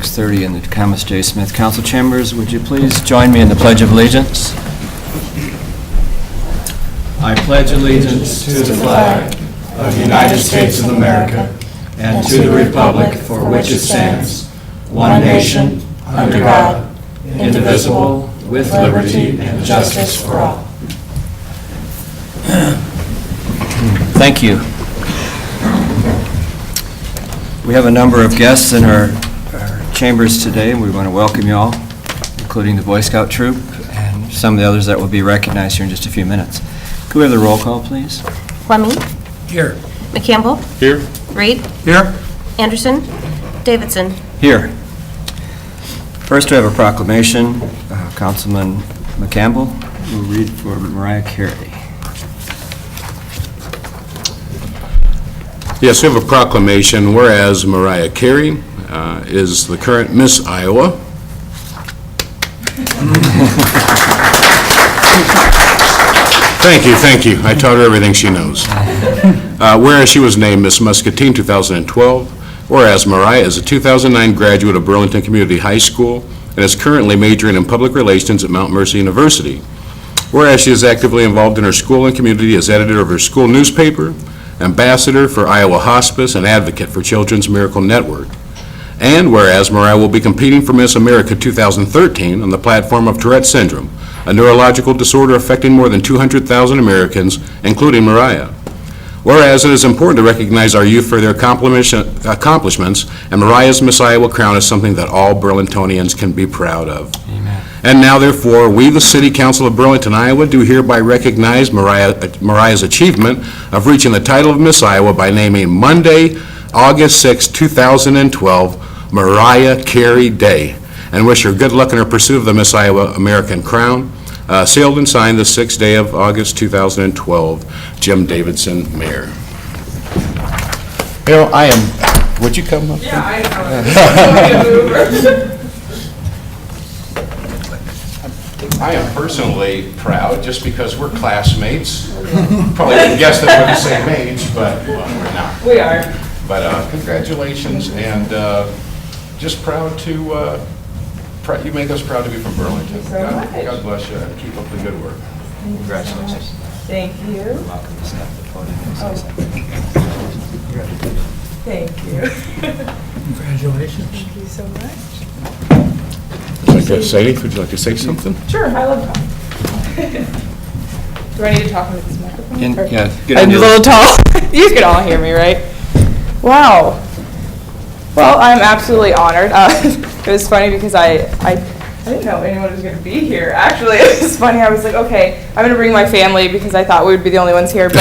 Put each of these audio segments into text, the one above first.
6:30 in the Thomas J. Smith Council Chambers. Would you please join me in the Pledge of Allegiance? I pledge allegiance to the flag of the United States of America and to the republic for which it stands, one nation, under God, indivisible, with liberty and justice for all. Thank you. We have a number of guests in our chambers today, and we want to welcome you all, including the Boy Scout troop and some of the others that will be recognized here in just a few minutes. Could we have the roll call, please? Fleming. Here. McCampbell. Here. Reed. Here. Anderson. Davidson. Here. First, we have a proclamation. Councilman McCampbell will read for Mariah Carey. Yes, we have a proclamation. Whereas Mariah Carey is the current Miss Iowa. Thank you. I taught her everything she knows. Whereas she was named Miss Muscatine 2012. Whereas Mariah is a 2009 graduate of Burlington Community High School and is currently majoring in public relations at Mount Mercy University. Whereas she is actively involved in her school and community as editor of her school newspaper, ambassador for Iowa Hospice, and advocate for Children's Miracle Network. And whereas Mariah will be competing for Miss America 2013 on the platform of Tourette syndrome, a neurological disorder affecting more than 200,000 Americans, including Mariah. Whereas it is important to recognize our youth for their accomplishments, and Mariah's Miss Iowa crown is something that all Burlingtonians can be proud of. Amen. And now, therefore, we, the City Council of Burlington, Iowa, do hereby recognize Mariah's achievement of reaching the title of Miss Iowa by naming Monday, August 6, 2012, Mariah Carey Day, and wish her good luck in her pursuit of the Miss Iowa American crown. Sealed and signed the 6th day of August 2012, Jim Davidson, Mayor. You know, would you come up? Yeah, I am personally proud just because we're classmates. Probably didn't guess that we're the same age, but well, we're not. We are. But congratulations, and just proud to, you make us proud to be from Burlington. God bless you, and keep up the good work. Congratulations. Thank you. Welcome to step the podium. Thank you. Congratulations. Thank you so much. Would you like to say anything? Would you like to say something? Sure, I love talking. Do I need to talk into this microphone? Yeah, good I'm a idea. little tall. You can all hear me, right? Wow. Well, I'm absolutely honored. It was funny because I didn't know anyone was going to be here. Actually, it was funny. I was like, okay, I'm going to bring my family because I thought we would be the only ones here. But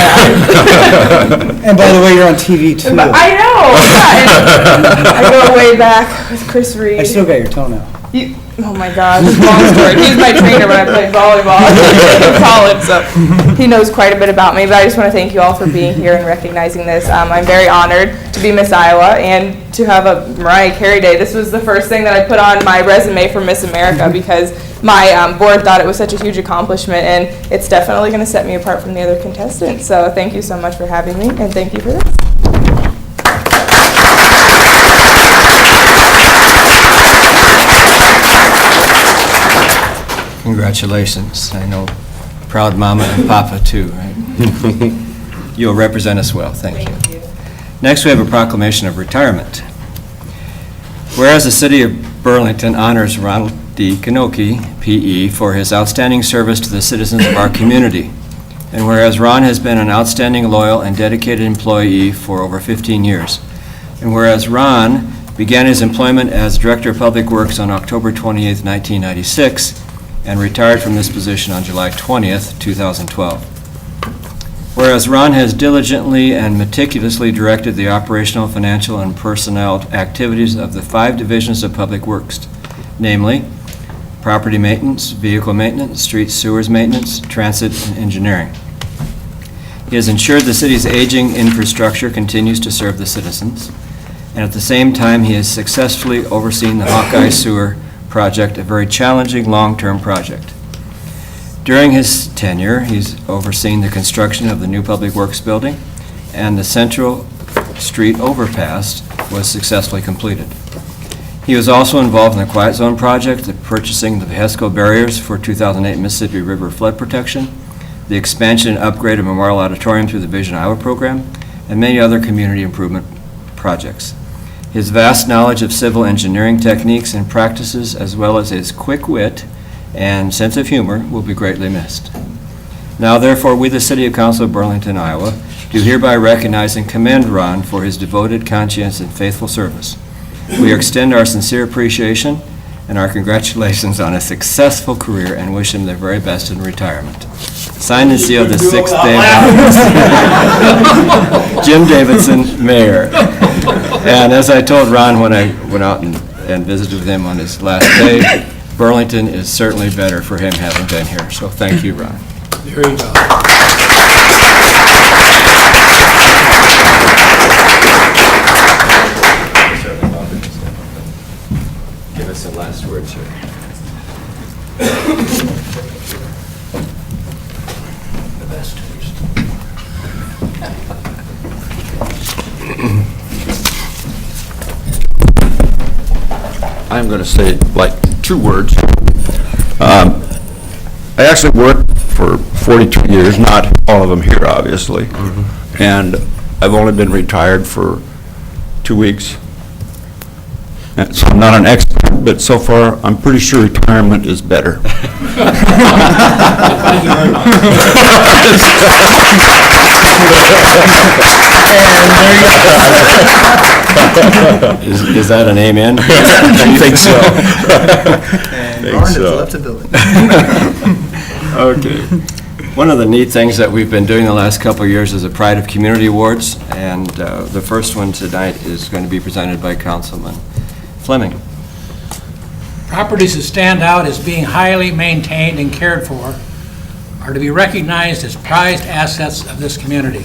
And by the way, you're on TV too. But I know. Yeah, I go way back with Chris Reed. I still got your toenail. Oh my gosh, long story. He was my trainer when I played volleyball in college, so he knows quite a bit about me. But I just want to thank you all for being here and recognizing this. I'm very honored to be Miss Iowa and to have a Mariah Carey Day. This was the first thing that I put on my resume for Miss America because my board thought it was such a huge accomplishment, and it's definitely going to set me apart from the other contestants. So thank you so much for having me, and thank you for this. Congratulations. I know proud mama and papa too, right? You'll represent us well. Thank you. Next, we have a proclamation of retirement. Whereas the City of Burlington honors Ronald D. Kanoki, P.E., for his outstanding service to the citizens of our community, and whereas Ron has been an outstanding, loyal, and dedicated employee for over 15 years, and whereas Ron began his employment as Director of Public Works on October 28, 1996, and retired from this position on July 20th, 2012. Whereas Ron has diligently and meticulously directed the operational, financial, and personnel activities of the 5 divisions of Public Works, namely property maintenance, vehicle maintenance, street sewers maintenance, transit, and engineering. He has ensured the city's aging infrastructure continues to serve the citizens, and at the same time he has successfully overseen the Hawkeye Sewer project, a very challenging long-term project. During his tenure, he's overseen the construction of the new Public Works building, and the Central Street overpass was successfully completed. He was also involved in the Quiet Zone project, the purchasing the Hesco barriers for 2008 Mississippi River flood protection, the expansion and upgrade of Memorial Auditorium through the Vision Iowa program, and many other community improvement projects. His vast knowledge of civil engineering techniques and practices, as well as his quick wit and sense of humor, will be greatly missed. Now, therefore, we, the City Council of Burlington, Iowa, do hereby recognize and commend Ron for his devoted, conscientious, and faithful service. We extend our sincere appreciation and our congratulations on a successful career and wish him the very best in retirement. Signed and sealed the 6th day of office. Jim Davidson, Mayor. And as I told Ron when I went out and visited with him on his last day, Burlington is certainly better for him having been here. So thank you, Ron. There you go. Give us the last words here. The best taste. I'm going to say like 2 words. I actually worked for 42 years, not all of them here, obviously, and I've only been retired for 2 weeks. And so I'm not an expert, but so far, I'm pretty sure retirement is better. Is that an amen? I think so. And Ron has left the building. Okay. One of the neat things that we've been doing the last couple of years is the Pride of Community Awards, and the first one tonight is going to be presented by Councilman Fleming. Properties that stand out as being highly maintained and cared for are to be recognized as prized assets of this community.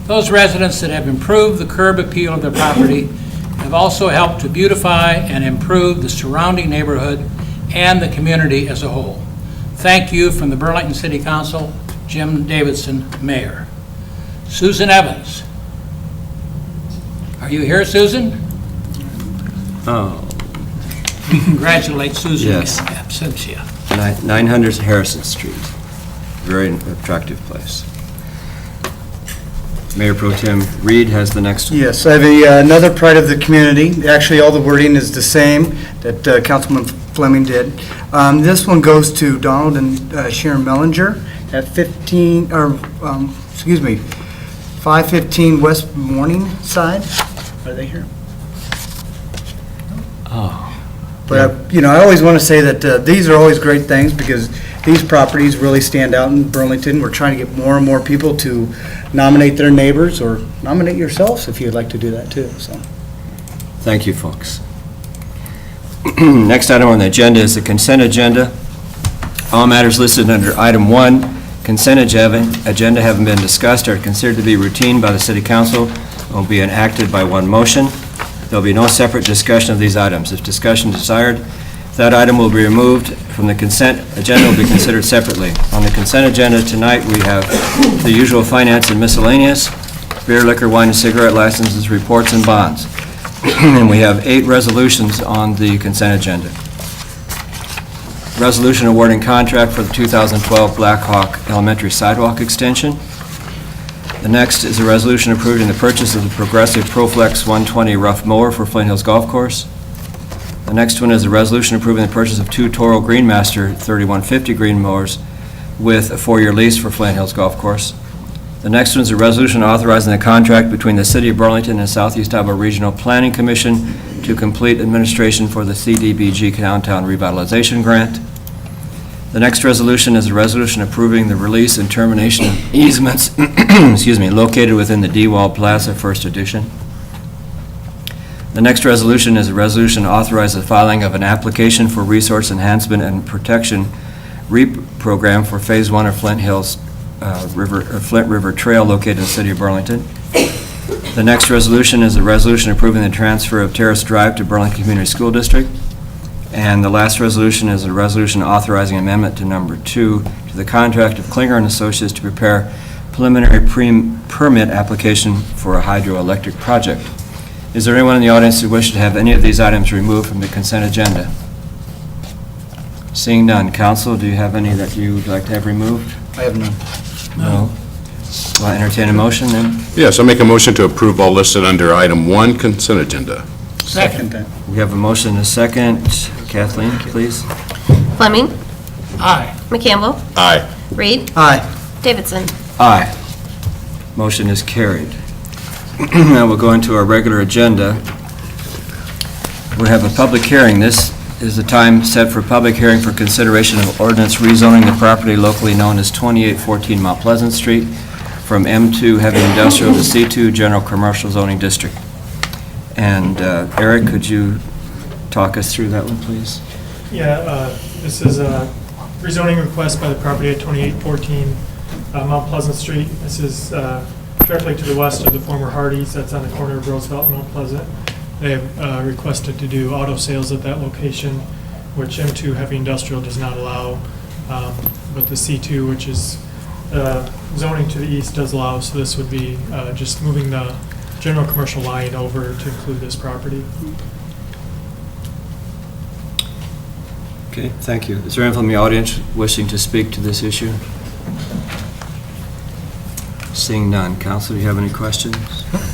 Those residents that have improved the curb appeal of their property have also helped to beautify and improve the surrounding neighborhood and the community as a whole. Thank you from the Burlington City Council, Jim Davidson, Mayor. Susan Evans. Are you here, Susan? Oh. We congratulate Susan in Yes. absentia. 900 Harrison Street. Very attractive place. Mayor Pro Tem Reed has the next one. Yes, I have another pride of the community. Actually, all the wording is the same that Councilman Fleming did. This one goes to Donald and Sharon Mellinger at 515 West Morningside. Are they here? Oh. But, I always want to say that these are always great things because these properties really stand out in Burlington. We're trying to get more and more people to nominate their neighbors or nominate yourselves if you'd like to do that too. So, Thank you, folks. Next item on the agenda is the consent agenda. All matters listed under item 1, consent agenda having been discussed are considered to be routine by the City Council and will be enacted by one motion. There will be no separate discussion of these items. If discussion desired, that item will be removed from the consent agenda, will be considered separately. On the consent agenda tonight, we have the usual finance and miscellaneous, beer, liquor, wine, and cigarette licenses, reports, and bonds. And we have 8 resolutions on the consent agenda. Resolution awarding contract for the 2012 Black Hawk Elementary Sidewalk Extension. The next is a resolution approving the purchase of the Progressive ProFlex 120 rough mower for Flint Hills Golf Course. The next one is a resolution approving the purchase of 2 Toro Greenmaster 3150 green mowers with a 4-year lease for Flint Hills Golf Course. The next one is a resolution authorizing the contract between the City of Burlington and Southeast Iowa Regional Planning Commission to complete administration for the CDBG Downtown Revitalization Grant. The next resolution is a resolution approving the release and termination of easements located within the D-Wall Plaza First Edition. The next resolution is a resolution authorizing the filing of an application for resource enhancement and protection REAP program for Phase 1 of Flint Hills Flint River Trail located in the City of Burlington. The next resolution is a resolution approving the transfer of Terrace Drive to Burlington Community School District. And the last resolution is a resolution authorizing amendment to number 2 to the contract of Klinger and Associates to prepare preliminary permit application for a hydroelectric project. Is there anyone in the audience who wishes to have any of these items removed from the consent agenda? Seeing none. Council, do you have any that you would like to have removed? I have none. No. Will I entertain a motion then? Yes, I'll make a motion to approve all listed under item 1 consent agenda. Second. that. We have a motion and a second. Kathleen, please. Fleming, Aye. McCampbell, Aye. Reed, Aye. Davidson. Aye. Motion is carried. Now we'll go into our regular agenda. We have a public hearing. This is the time set for public hearing for consideration of ordinance rezoning the property locally known as 2814 Mount Pleasant Street from M2 Heavy Industrial to C2 General Commercial Zoning District. And Eric, could you talk us through that one, please? Yeah, this is a rezoning request by the property at 2814 Mount Pleasant Street. This is directly to the west of the former Hardee's, that's on the corner of Roosevelt and Mount Pleasant. They have requested to do auto sales at that location, which M2 Heavy Industrial does not allow, but the C2, which is zoning to the east, does allow, so this would be just moving the general commercial line over to include this property. Okay, thank you. Is there anyone from the audience wishing to speak to this issue? Seeing none. Council, do you have any questions?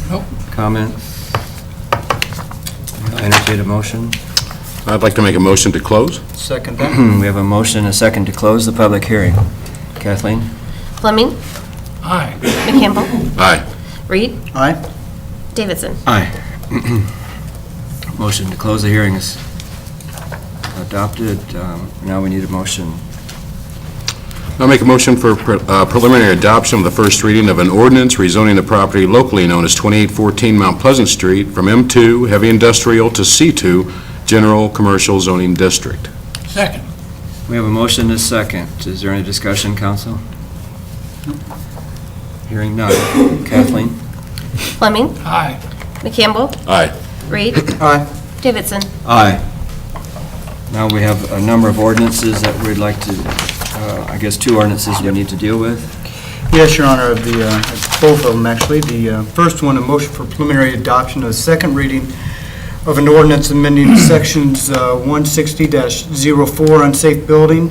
Nope. Comments? I'll entertain a motion. I'd like to make a motion to close. Second that. We have a motion and a second to close the public hearing. Kathleen? Fleming, Aye. McCampbell, Aye. Reed, Aye. Davidson. Aye. Motion to close the hearing is adopted. Now we need a motion. I'll make a motion for preliminary adoption of the first reading of an ordinance rezoning the property locally known as 2814 Mount Pleasant Street from M2 Heavy Industrial to C2 General Commercial Zoning District. Second. We have a motion and a second. Is there any discussion, council? Hearing none. Kathleen? Fleming, Aye. McCampbell, Aye. Reed, Aye. Davidson. Aye. Now we have a number of ordinances that we'd like to, I guess, 2 ordinances we need to deal with. Yes, Your Honor, both of them, actually. The first one, a motion for preliminary adoption of the second reading of an ordinance amending sections 160-04 unsafe building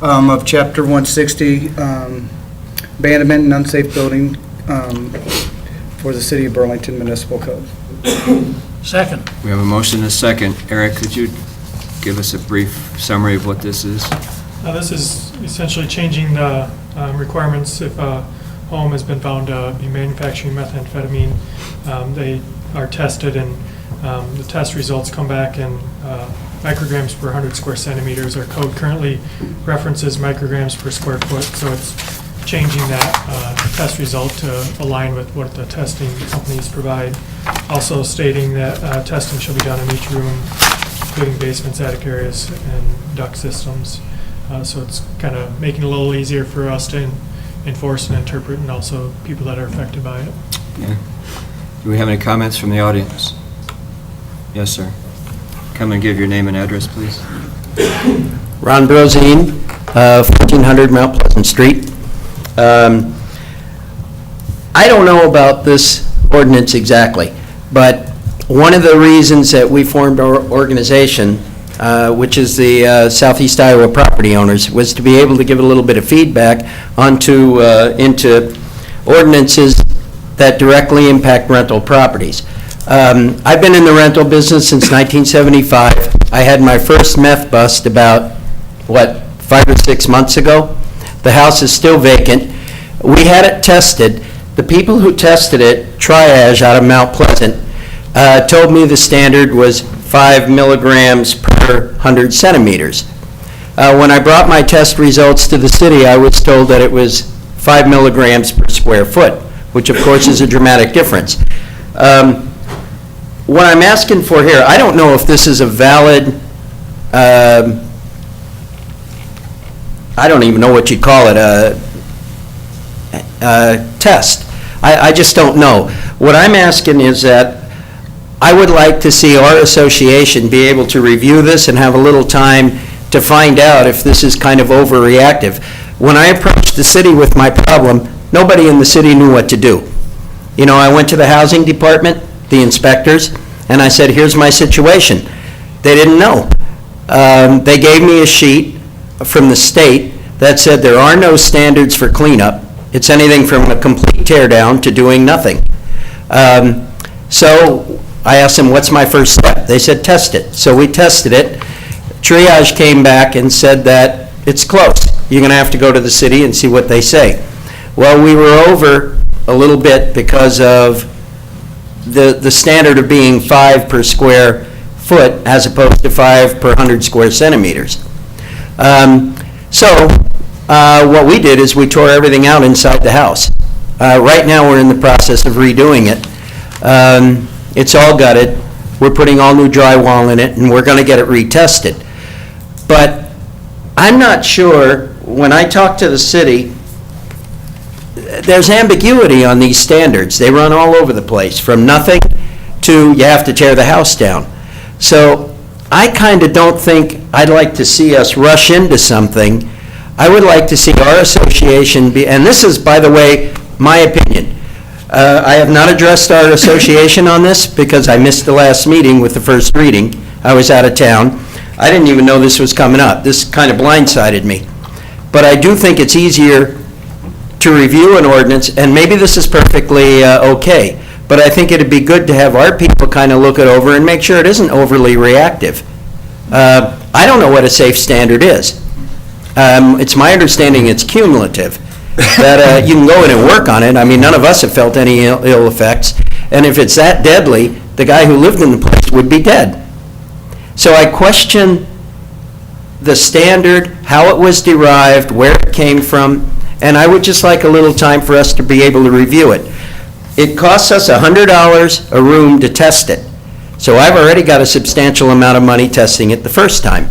of Chapter 160, abandonment and unsafe building for the City of Burlington Municipal Code. Second. We have a motion and a second. Eric, could you give us a brief summary of what this is? This is essentially changing the requirements if a home has been found to be manufacturing methamphetamine. They are tested, and the test results come back in micrograms per 100 square centimeters. Our code currently references micrograms per square foot, so it's changing that test result to align with what the testing companies provide. Also stating that testing shall be done in each room, including basements, attic areas, and duct systems. So it's kind of making it a little easier for us to enforce and interpret, and also people that are affected by it. Yeah. Do we have any comments from the audience? Yes, sir. Come and give your name and address, please. Ron Brosine, 1400 Mount Pleasant Street. I don't know about this ordinance exactly, but one of the reasons that we formed our organization, which is the Southeast Iowa Property Owners, was to be able to give a little bit of feedback into ordinances that directly impact rental properties. I've been in the rental business since 1975. I had my first meth bust about, 5 or 6 months ago. The house is still vacant. We had it tested. The people who tested it, Triage out of Mount Pleasant, told me the standard was 5 milligrams per 100 centimeters. When I brought my test results to the city, I was told that it was 5 milligrams per square foot, which of course is a dramatic difference. What I'm asking for here, I don't know if this is a valid, I don't even know what you'd call it, test. I just don't know. What I'm asking is that I would like to see our association be able to review this and have a little time to find out if this is kind of overreactive. When I approached the city with my problem, nobody in the city knew what to do. You know, I went to the housing department, the inspectors, and I said, here's my situation. They didn't know. They gave me a sheet from the state that said there are no standards for cleanup. It's anything from a complete tear down to doing nothing. So I asked them, what's my first step? They said, test it. So we tested it. Triage came back and said that it's close. You're going to have to go to the city and see what they say. Well, we were over a little bit because of the standard of being 5 per square foot as opposed to 5 per 100 square centimeters. So what we did is we tore everything out inside the house. Right now, we're in the process of redoing it. It's all gutted. We're putting all new drywall in it, and we're going to get it retested. But I'm not sure, when I talk to the city, there's ambiguity on these standards. They run all over the place, from nothing to you have to tear the house down. So I kind of don't think I'd like to see us rush into something. I would like to see our association be, and this is, by the way, my opinion. I have not addressed our association on this because I missed the last meeting with the first reading. I was out of town. I didn't even know this was coming up. This kind of blindsided me. But I do think it's easier to review an ordinance, and maybe this is perfectly okay, but I think it'd be good to have our people kind of look it over and make sure it isn't overly reactive. I don't know what a safe standard is. It's my understanding it's cumulative, that you can go in and work on it. I mean, none of us have felt any ill effects, and if it's that deadly, the guy who lived in the place would be dead. So I question the standard, how it was derived, where it came from, and I would just like a little time for us to be able to review it. It costs us $100 a room to test it. So I've already got a substantial amount of money testing it the first time.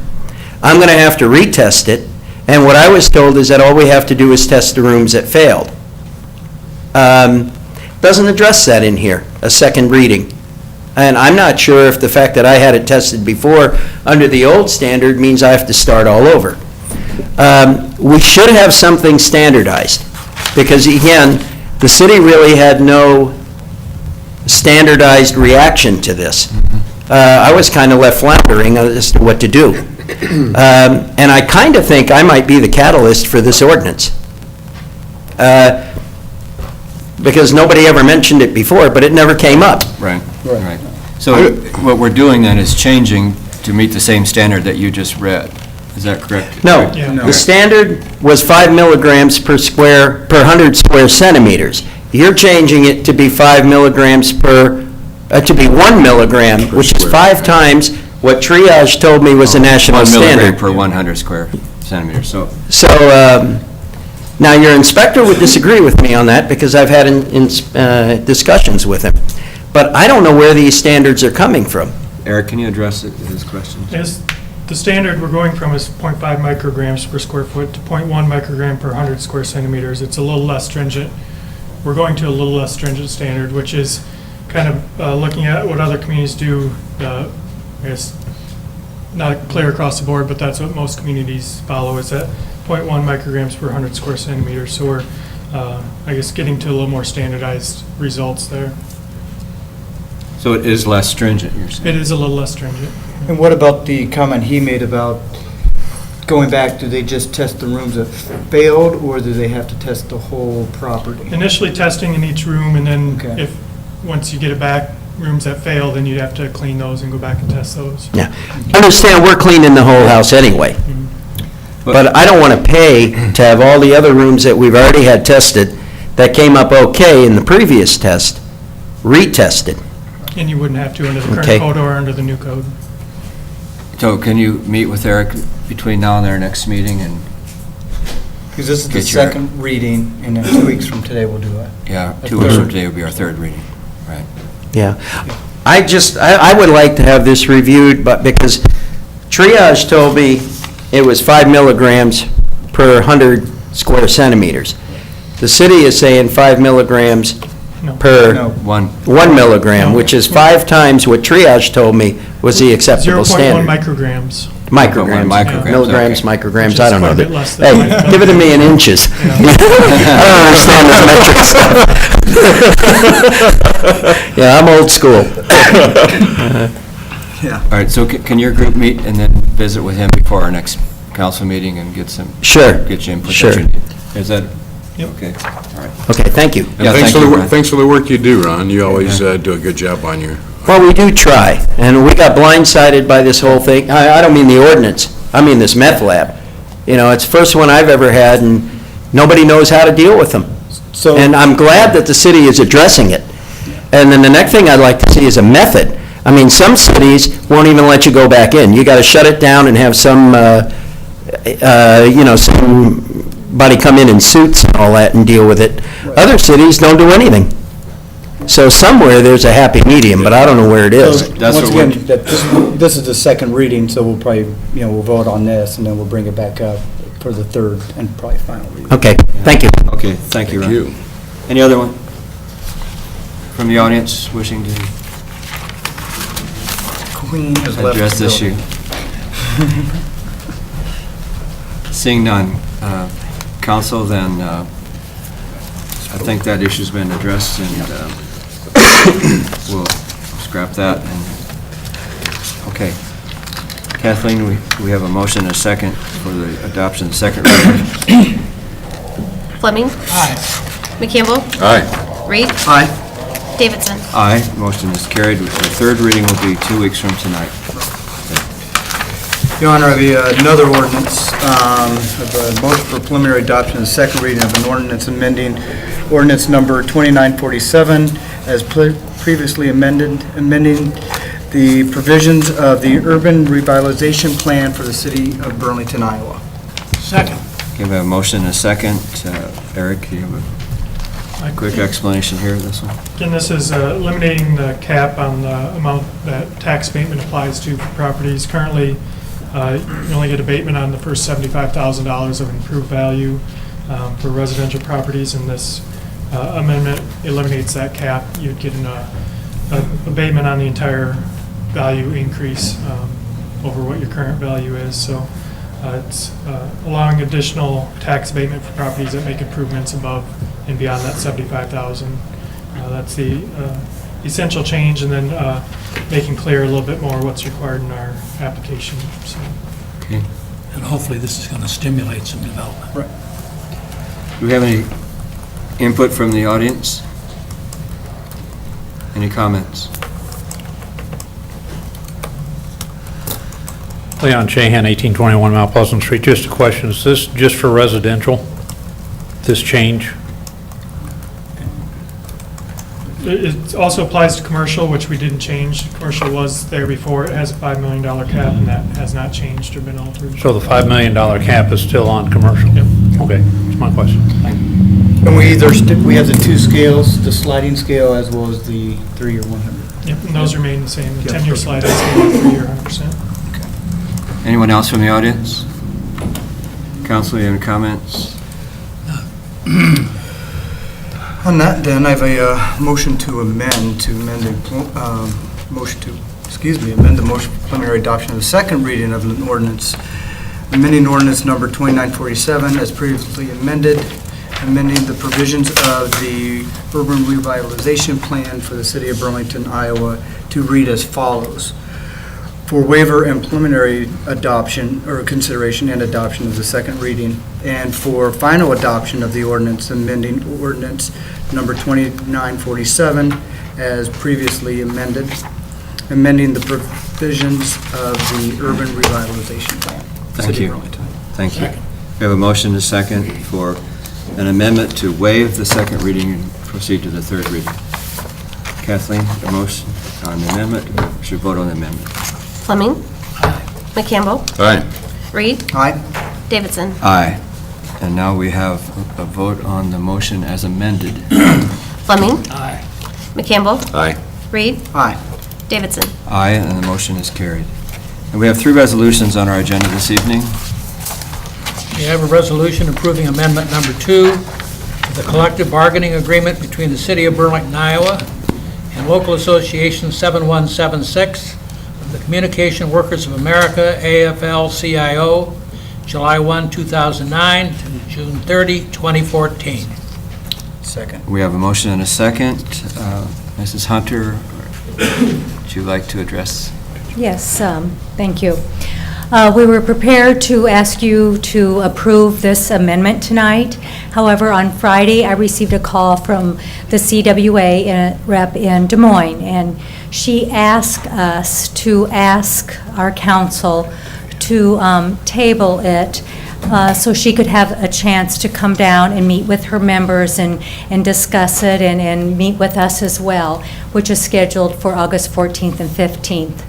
I'm going to have to retest it, and what I was told is that all we have to do is test the rooms that failed. Doesn't address that in here, a second reading. And I'm not sure if the fact that I had it tested before under the old standard means I have to start all over. We should have something standardized, because again, the city really had no standardized reaction to this. I was kind of left floundering as to what to do. And I kind of think I might be the catalyst for this ordinance. Because nobody ever mentioned it before, but it never came up. Right. So what we're doing then is changing to meet the same standard that you just read. Is that correct? No, Yeah. the standard was 5 milligrams per 100 square centimeters. You're changing it to be 5 milligrams to be 1 milligram, which is 5 times what Triage told me was a national 1 milligram standard. per 100 square centimeters, so. So, now your inspector would disagree with me on that because I've had discussions with him. But I don't know where these standards are coming from. Eric, can you address his question? Yes, the standard we're going from is 0.5 micrograms per square foot to 0.1 microgram per 100 square centimeters. It's a little less stringent. We're going to a little less stringent standard, which is kind of looking at what other communities do. I guess not clear across the board, but that's what most communities follow, is at 0.1 micrograms per 100 square centimeters. So we're, I guess, getting to a little more standardized results there. So it is less stringent, you're saying? It is a little less stringent. And what about the comment he made about going back, do they just test the rooms that failed, or do they have to test the whole property? Initially testing in each room, and then Okay. once you get it back, rooms that fail, then you'd have to clean those and go back and test those. Yeah. Understand, we're cleaning the whole house anyway. But I don't want to pay to have all the other rooms that we've already had tested that came up okay in the previous test, retested. And you wouldn't have to under the Okay. current code or under the new code. So can you meet with Eric between now and their next meeting, and, Because this is the Get your- second reading, and then 2 weeks from today we'll do it. yeah, A 2 weeks from third. today will be our third reading, right? Yeah. I would like to have this reviewed, but because Triage told me it was 5 milligrams per 100 square centimeters. The city is saying 5 milligrams No. per No. 1 milligram, which is 5 times what triage told me was the acceptable 0.1 standard. micrograms. Micrograms, Micrograms, milligrams, okay. micrograms, Which I is don't know. quite a bit that- less than Hey, 5 give it to me in inches. I don't understand this metric stuff. Yeah, I'm old school. All right, so can your group meet and then visit with him before our next council meeting and get some, Sure. get you input? that Sure. you need? Is that, Yep. okay, all right. Okay, thank you. And Yeah, thanks thank for the you, wor- Ron. thanks for the work you do, Ron. You always do a good job on your, Well, we do try, and we got blindsided by this whole thing. I don't mean the ordinance, I mean this meth lab. You know, it's the first one I've ever had, and nobody knows how to deal with them. So, And I'm glad that the city is addressing it. And then the next thing I'd like to see is a method. I mean, some cities won't even let you go back in. You got to shut it down and have some, somebody come in suits and all that and deal with it. Other cities don't do anything. So somewhere there's a happy medium, but I don't know where it so, is. That's once what we're- again, this is the second reading, so we'll probably, we'll vote on this, and then we'll bring it back up for the third and probably final reading. Okay, thank you. Okay, thank you, Ron. you. Any other one from the audience wishing to Queen has left address the this issue? building. Seeing none, council, then I think that issue's been addressed, and we'll scrap that. And okay. Kathleen, we have a motion and a second for the adoption of the second reading. Fleming. Aye. McCampbell. Aye. Reed. Aye. Davidson. Aye, motion is carried. The third reading will be 2 weeks from tonight. Your Honor, I have another ordinance, a motion for preliminary adoption of the second reading of an ordinance amending ordinance number 2947 as previously amending the provisions of the urban revitalization plan for the city of Burlington, Iowa. Second. Okay, we have a motion and a second. Eric, you have a quick explanation here of this one? Again, this is eliminating the cap on the amount that tax abatement applies to for properties. Currently, you only get abatement on the first $75,000 of improved value for residential properties, and this amendment eliminates that cap. You'd get an abatement on the entire value increase over what your current value is. So it's allowing additional tax abatement for properties that make improvements above and beyond that $75,000. That's the essential change, and then making clear a little bit more what's required in our application. So, Okay. And hopefully this is going to stimulate some development. Do we have any input from the audience? Any comments? Leon Shahan, 1821 Mount Pleasant Street. Just a question, is this just for residential, this change? it also applies to commercial, which we didn't change. Commercial was there before. It has a $5 million cap, and that has not changed or been altered. So the $5 million cap is still on commercial? Yep. Okay, that's my question. Thank you. And we have the two scales, the sliding scale as well as the 3 or 100. Yep, and those remain the same. The Yep. 10-year sliding scale, 3 or 100%. Anyone else from the audience? Council, you have any comments? On that, then, I have a motion to amend the motion for preliminary adoption of the second reading of an ordinance, amending ordinance number 2947 as previously amended, amending the provisions of the urban revitalization plan for the city of Burlington, Iowa, to read as follows. For waiver and preliminary adoption, or consideration and adoption of the second reading, and for final adoption of the ordinance amending ordinance number 2947 as previously amended, amending the provisions of the urban revitalization plan. Thank City of you. Burlington. Thank you. We have a motion and a second for an amendment to waive the second reading and proceed to the third reading. Kathleen, the motion on the amendment, we should vote on the amendment. Fleming. McCampbell. Aye. Reed. Aye. Davidson. Aye. And now we have a vote on the motion as amended. Fleming. Aye. McCampbell. Aye. Reed. Aye. Davidson. Aye, and the motion is carried. And we have 3 resolutions on our agenda this evening. We have a resolution approving amendment number 2 to the collective bargaining agreement between the City of Burlington, Iowa, and Local Association 7176 of the Communication Workers of America, AFL-CIO, July 1, 2009 to June 30, 2014. Second. We have a motion and a second. Mrs. Hunter, would you like to address? Yes, thank you. We were prepared to ask you to approve this amendment tonight. However, on Friday, I received a call from the CWA rep in Des Moines, and she asked us to ask our council to table it so she could have a chance to come down and meet with her members and discuss it and meet with us as well, which is scheduled for August 14th and 15th.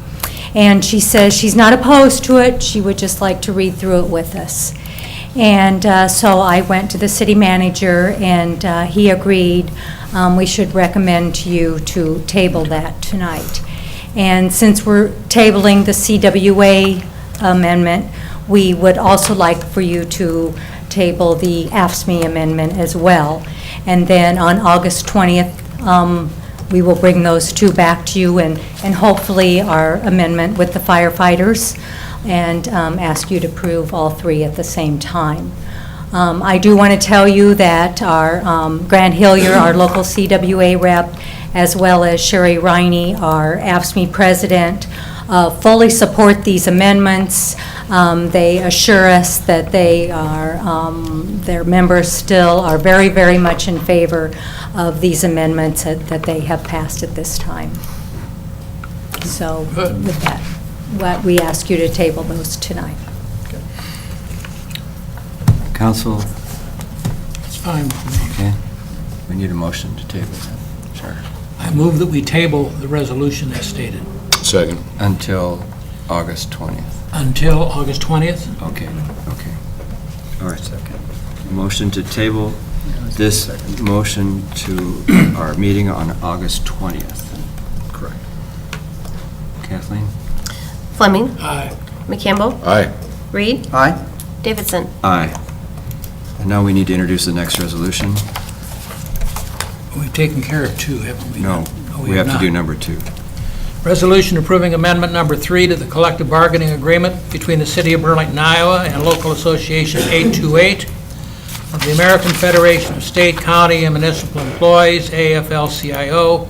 And she says she's not opposed to it, she would just like to read through it with us. And so I went to the city manager, and he agreed we should recommend to you to table that tonight. And since we're tabling the CWA amendment, we would also like for you to table the AFSCME amendment as well. And then on August 20th, we will bring those two back to you and hopefully our amendment with the firefighters, and ask you to approve all three at the same time. I do want to tell you that our Grant Hillier, our local CWA rep, as well as Sherry Riney, our AFSCME president, fully support these amendments. They assure us that they are, their members still are very, very much in favor of these amendments that they have passed at this time. So with that, we ask you to table those tonight. Council, It's fine with me. okay. We need a motion to table that. Sure. I move that we table the resolution as stated Second. Until August 20th. until August 20th. Okay, okay. All right. Motion to table this motion to our meeting on August 20th. Correct. Kathleen? Fleming. Aye. McCampbell. Aye. Reed. Aye? Davidson. Aye. And now we need to introduce the next resolution. We've taken care of two, haven't we? No, Oh, we have to not. do number 2. Resolution approving amendment number 3 to the collective bargaining agreement between the City of Burlington, Iowa and Local Association 828 of the American Federation of State, County, and Municipal Employees, AFL-CIO,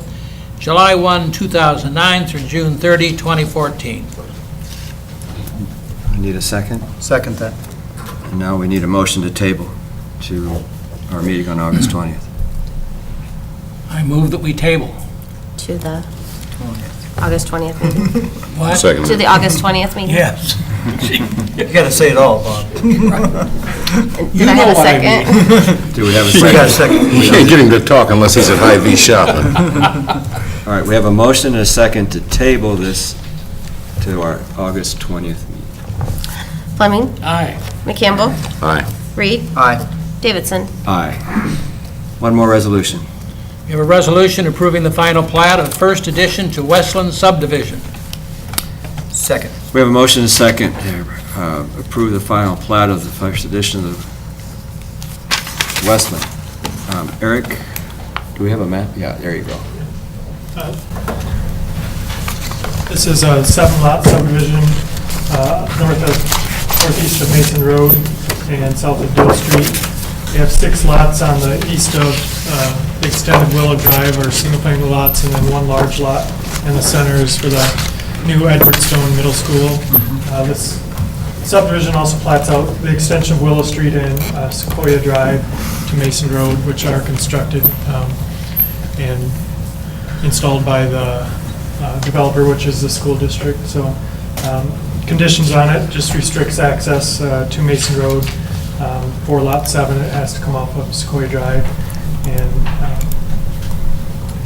July 1, 2009 through June 30, 2014. I need a second. Second that. And now we need a motion to table to our meeting on August 20th. I move that we table. To the August 20th meeting. What? Second. To the August 20th meeting? Yes. You gotta say it all, Bob. Did I have a second? Do we have a We got a second? second. We can't get him to talk unless he's at Hy-Vee shopping. All right, we have a motion and a second to table this to our August 20th meeting. Fleming. Aye. McCampbell. Aye. Reed. Aye. Davidson. Aye. One more resolution. We have a resolution approving the final plat of First Edition to Westland subdivision. Second. We have a motion and a second to approve the final plat of the first edition of the Westland. Eric, do we have a map? Yeah, there you go. This is a 7-lot subdivision northeast of Mason Road and south of Dill Street. We have 6 lots on the east of the extended Willow Drive, or single-family lots, and then 1 large lot in the center is for the new Edwardstone Middle School. This subdivision also plats out the extension of Willow Street and Sequoia Drive to Mason Road, which are constructed and installed by the developer, which is the school district. So conditions on it just restricts access to Mason Road. For Lot 7, it has to come off of Sequoia Drive. And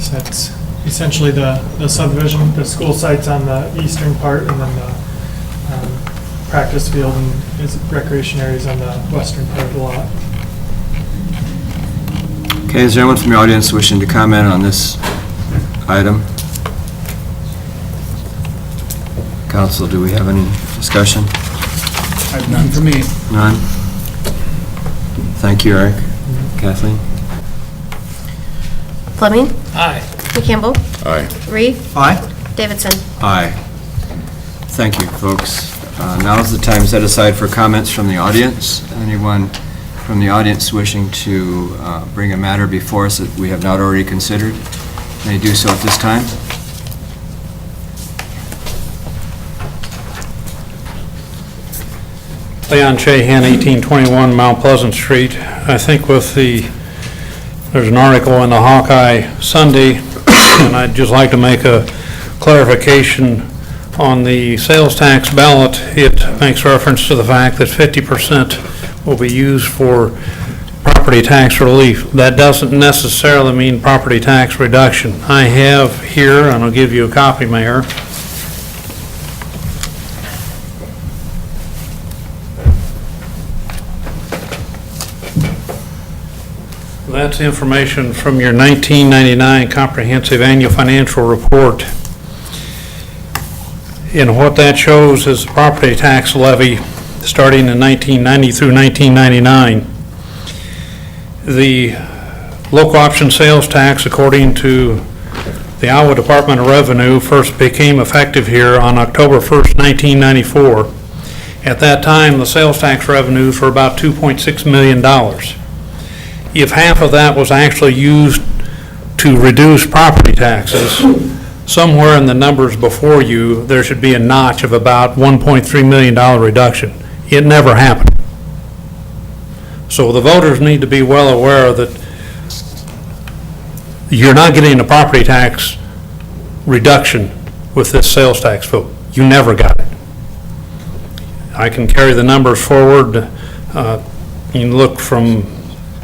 so that's essentially the subdivision. The school site's on the eastern part, and then the practice field and recreation areas on the western part of the lot. Okay, is there anyone from the audience wishing to comment on this item? Council, do we have any discussion? None for me. None? Thank you, Eric. Kathleen? Fleming. Aye. McCampbell. Aye. Reed. Aye. Davidson. Aye. Thank you, folks. Now is the time set aside for comments from the audience. Anyone from the audience wishing to bring a matter before us that we have not already considered may do so at this time. Leon Chahan, 1821 Mount Pleasant Street. I think there's an article in the Hawkeye Sunday, and I'd just like to make a clarification on the sales tax ballot. It makes reference to the fact that 50% will be used for property tax relief. That doesn't necessarily mean property tax reduction. I have here, and I'll give you a copy, Mayor, that's information from your 1999 Comprehensive Annual Financial Report. And what that shows is the property tax levy starting in 1990 through 1999. The local option sales tax, according to the Iowa Department of Revenue, first became effective here on October 1st, 1994. At that time, the sales tax revenues were about $2.6 million. If half of that was actually used to reduce property taxes, somewhere in the numbers before you, there should be a notch of about $1.3 million reduction. It never happened. So the voters need to be well aware that you're not getting a property tax reduction with this sales tax vote. You never got it. I can carry the numbers forward. You can look from,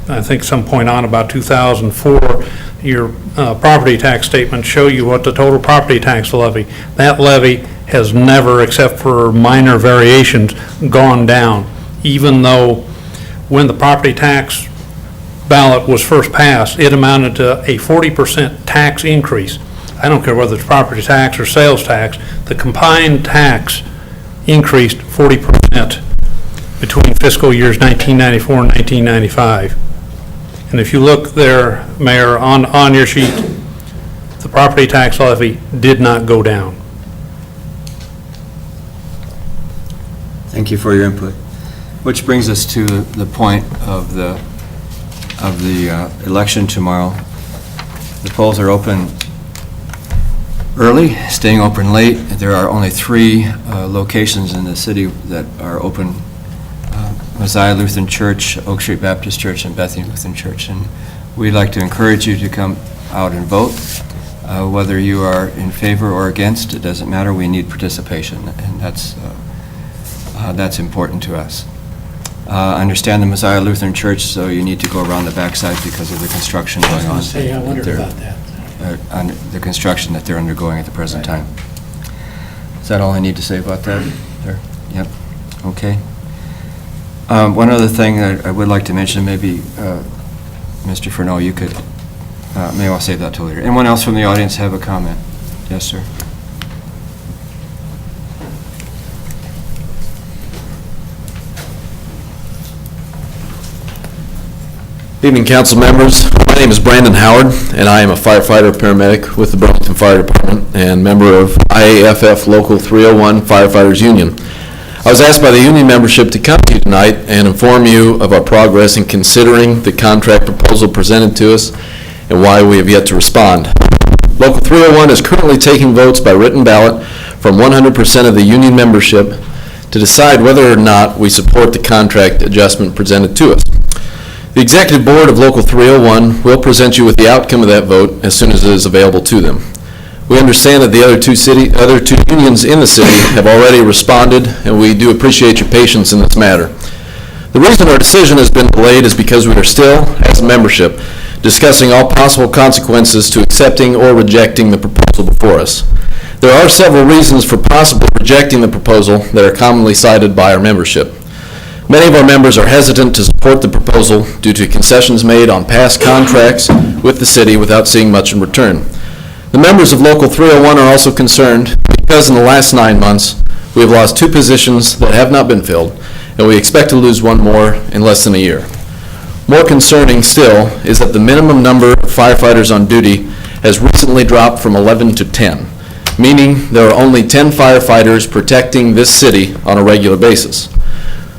I think, some point on about 2004, your property tax statements show you what the total property tax levy. That levy has never, except for minor variations, gone down, even though when the property tax ballot was first passed, it amounted to a 40% tax increase. I don't care whether it's property tax or sales tax, the combined tax increased 40% between fiscal years 1994 and 1995. And if you look there, Mayor, on your sheet, the property tax levy did not go down. Thank you for your input. Which brings us to the point of the election tomorrow. The polls are open early, staying open late. There are only 3 locations in the city that are open: Messiah Lutheran Church, Oak Street Baptist Church, and Bethany Lutheran Church. And we'd like to encourage you to come out and vote. Whether you are in favor or against, it doesn't matter. We need participation, and that's important to us. I understand the Messiah Lutheran Church, so you need to go around the backside because of the construction going on. I wondered about that. The construction that they're undergoing at the present time. Is that all I need to say about that? There? Yep. Okay. One other thing that I would like to mention, maybe Mr. Furneaux, you could, maybe I'll save that till later. Anyone else from the audience have a comment? Yes, sir. Evening, council members. My name is Brandon Howard, and I am a firefighter paramedic with the Burlington Fire Department and member of IAFF Local 301 Firefighters Union. I was asked by the union membership to come to you tonight and inform you of our progress in considering the contract proposal presented to us and why we have yet to respond. Local 301 is currently taking votes by written ballot from 100% of the union membership to decide whether or not we support the contract adjustment presented to us. The Executive Board of Local 301 will present you with the outcome of that vote as soon as it is available to them. We understand that the other two unions in the city have already responded, and we do appreciate your patience in this matter. The reason our decision has been delayed is because we are still, as a membership, discussing all possible consequences to accepting or rejecting the proposal before us. There are several reasons for possibly rejecting the proposal that are commonly cited by our membership. Many of our members are hesitant to support the proposal due to concessions made on past contracts with the city without seeing much in return. The members of Local 301 are also concerned because in the last 9 months, we have lost 2 positions that have not been filled, and we expect to lose 1 more in less than a year. More concerning still is that the minimum number of firefighters on duty has recently dropped from 11 to 10, meaning there are only 10 firefighters protecting this city on a regular basis.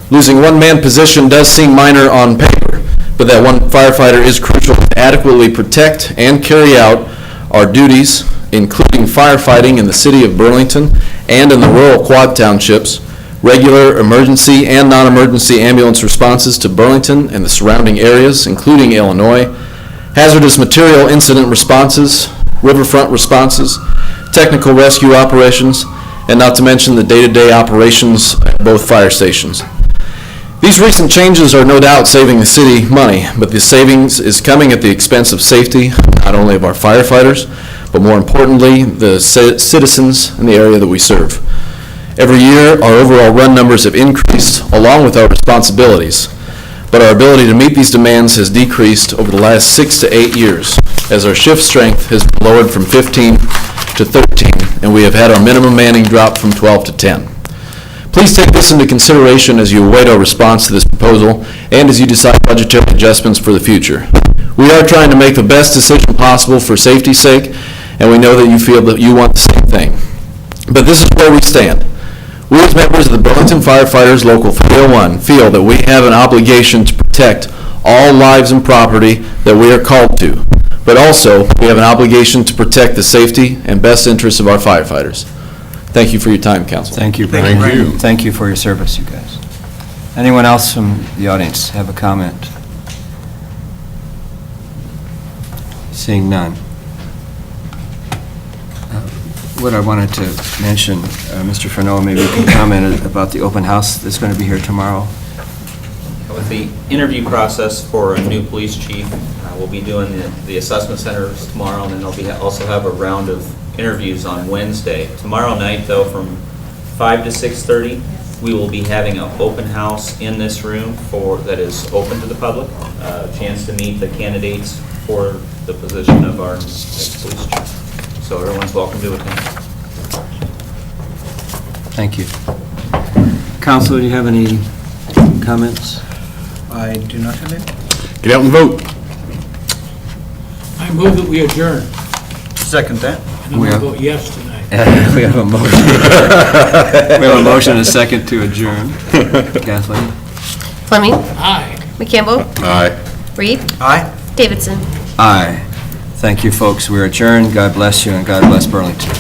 Losing one man position does seem minor on paper, but that one firefighter is crucial to adequately protect and carry out our duties, including firefighting in the city of Burlington and in the rural Quad Townships, regular emergency and non-emergency ambulance responses to Burlington and the surrounding areas, including Illinois, hazardous material incident responses, riverfront responses, technical rescue operations, and not to mention the day-to-day operations at both fire stations. These recent changes are no doubt saving the city money, but the savings is coming at the expense of safety, not only of our firefighters, but more importantly, the citizens in the area that we serve. Every year, our overall run numbers have increased along with our responsibilities, but our ability to meet these demands has decreased over the last 6 to 8 years, as our shift strength has been lowered from 15 to 13, and we have had our minimum manning drop from 12 to 10. Please take this into consideration as you await our response to this proposal and as you decide budgetary adjustments for the future. We are trying to make the best decision possible for safety's sake, and we know that you feel that you want the same thing. But this is where we stand. We as members of the Burlington Firefighters Local 301 feel that we have an obligation to protect all lives and property that we are called to, but also we have an obligation to protect the safety and best interests of our firefighters. Thank you for your time, Council. Thank you, Thank Brandon. you. Thank you for your service, you guys. Anyone else from the audience have a comment? Seeing none. What I wanted to mention, Mr. Furneaux, maybe you can comment about the open house that's going to be here tomorrow. With the interview process for a new police chief, we'll be doing the assessment centers tomorrow, and then they'll also have a round of interviews on Wednesday. Tomorrow night, though, from 5 to 6:30, we will be having an open house in this room that is open to the public, a chance to meet the candidates for the position of our next police chief. So everyone's welcome to attend. Thank you. Council, do you have any comments? I do not have it. Get out and vote. I move that we adjourn. Second that. And I'm going to vote yes tonight. We have a motion. We have a motion and a second to adjourn. Kathleen? Fleming, Aye. McCampbell, Aye. Reed, Aye. Davidson. Aye. Thank you, folks. We're adjourned. God bless you, and God bless Burlington.